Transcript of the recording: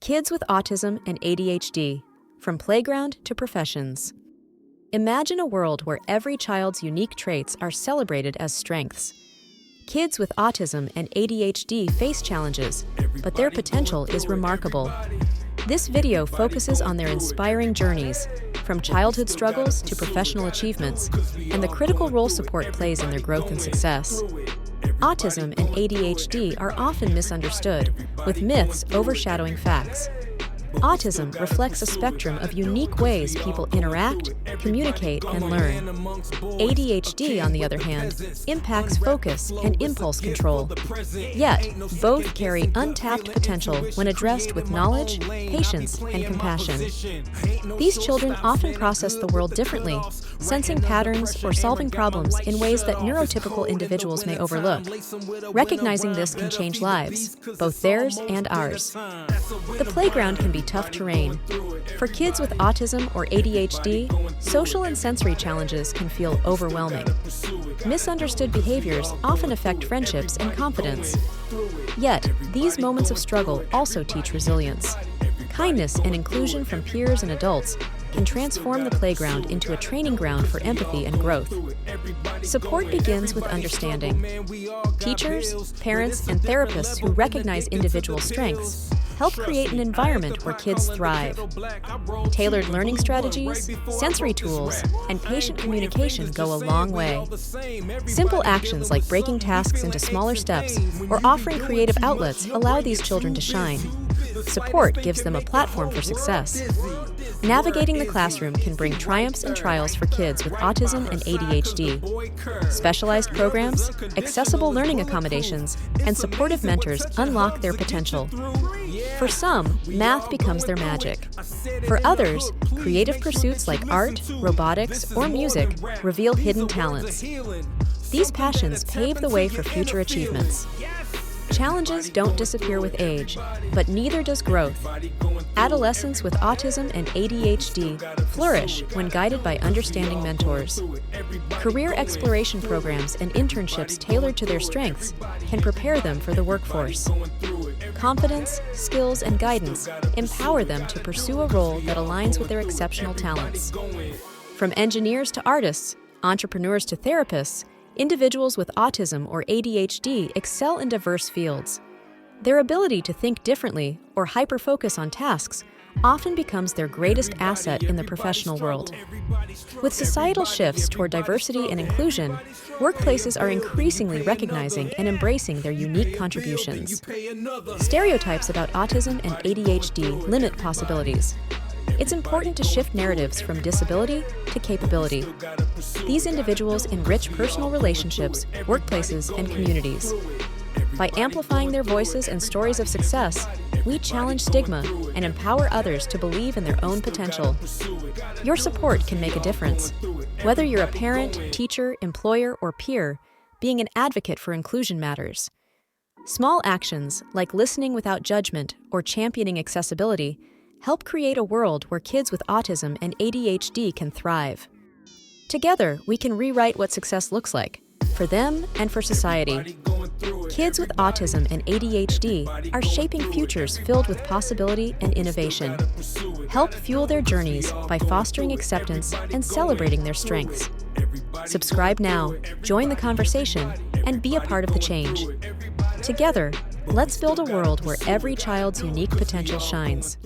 Kids with autism and ADHD, from playground to professions. Imagine a world where every child's unique traits are celebrated as strengths. Kids with autism and ADHD face challenges, but their potential is remarkable. This video focuses on their inspiring journeys, from childhood struggles to professional achievements, and the critical role support plays in their growth and success. Autism and ADHD are often misunderstood, with myths overshadowing facts. Autism reflects a spectrum of unique ways people interact, communicate, and learn. ADHD, on the other hand, impacts focus and impulse control. Yet, both carry untapped potential when addressed with knowledge, patience, and compassion. These children often process the world differently, sensing patterns or solving problems in ways that neurotypical individuals may overlook. Recognizing this can change lives, both theirs and ours. The playground can be tough terrain. For kids with autism or ADHD, social and sensory challenges can feel overwhelming. Misunderstood behaviors often affect friendships and confidence. Yet, these moments of struggle also teach resilience. Kindness and inclusion from peers and adults can transform the playground into a training ground for empathy and growth. Support begins with understanding. Teachers, parents, and therapists who recognize individual strengths help create an environment where kids thrive. Tailored learning strategies, sensory tools, and patient communication go a long way. Simple actions like breaking tasks into smaller steps or offering creative outlets allow these children to shine. Support gives them a platform for success. Navigating the classroom can bring triumphs and trials for kids with autism and ADHD. Specialized programs, accessible learning accommodations, and supportive mentors unlock their potential. For some, math becomes their magic. For others, creative pursuits like art, robotics, or music reveal hidden talents. These passions pave the way for future achievements. Challenges don't disappear with age, but neither does growth. Adolescents with autism and ADHD flourish when guided by understanding mentors. Career exploration programs and internships tailored to their strengths can prepare them for the workforce. Confidence, skills, and guidance empower them to pursue a role that aligns with their exceptional talents. From engineers to artists, entrepreneurs to therapists, individuals with autism or ADHD excel in diverse fields. Their ability to think differently or hyperfocus on tasks often becomes their greatest asset in the professional world. With societal shifts toward diversity and inclusion, workplaces are increasingly recognizing and embracing their unique contributions. Stereotypes about autism and ADHD limit possibilities. It's important to shift narratives from disability to capability. These individuals enrich personal relationships, workplaces, and communities. By amplifying their voices and stories of success, we challenge stigma and empower others to believe in their own potential. Your support can make a difference. Whether you're a parent, teacher, employer, or peer, being an advocate for inclusion matters. Small actions, like listening without judgment or championing accessibility, help create a world where kids with autism and ADHD can thrive. Together, we can rewrite what success looks like, for them and for society. Kids with autism and ADHD are shaping futures filled with possibility and innovation. Help fuel their journeys by fostering acceptance and celebrating their strengths. Subscribe now, join the conversation, and be a part of the change. Together, let's build a world where every child's unique potential shines.